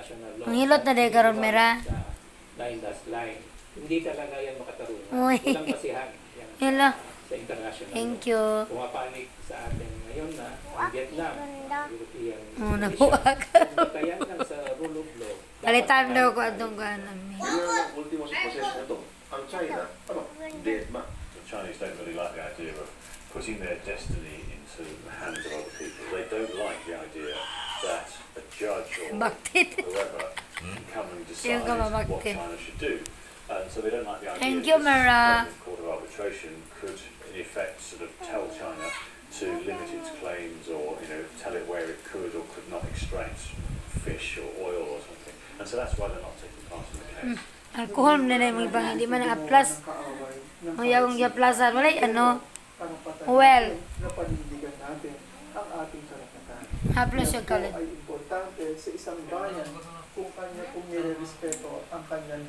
international law. Ang hilot na day karon Mera. Sa line dash line. Hindi talaga yan makatarungan. Uy. Walang basihan yan Hello. sa international Thank law. you. Pumapanik sa atin ngayon na ang Vietnam, European Nabuwag. Kaya lang sa rule of law. Palitan daw ko atong kanan. Yun ang ultimo sa proseso na ito. Ang China, deadma. The Chinese don't really like the idea of putting their destiny into the hands of other people. They don't like the idea that a judge or Bakit? whoever can come and Yung decide ka what mabakit. China should do. And so they don't like the idea Thank that you, this Mera. permanent court of arbitration could, in effect, sort of tell China to limit its claims or, tell it where it could or could not extract fish or oil or something. And so that's why they're not taking part in the case. Alcohol na na yung ibang hindi man na-plus. Mayawang ya-plusan. Wala ano. Well. Napanindigan natin ang ating karapatan. Ha-plus yung Yan po kalit. ay importante sa isang bayan kung kanya pong nire-respeto ang kanyang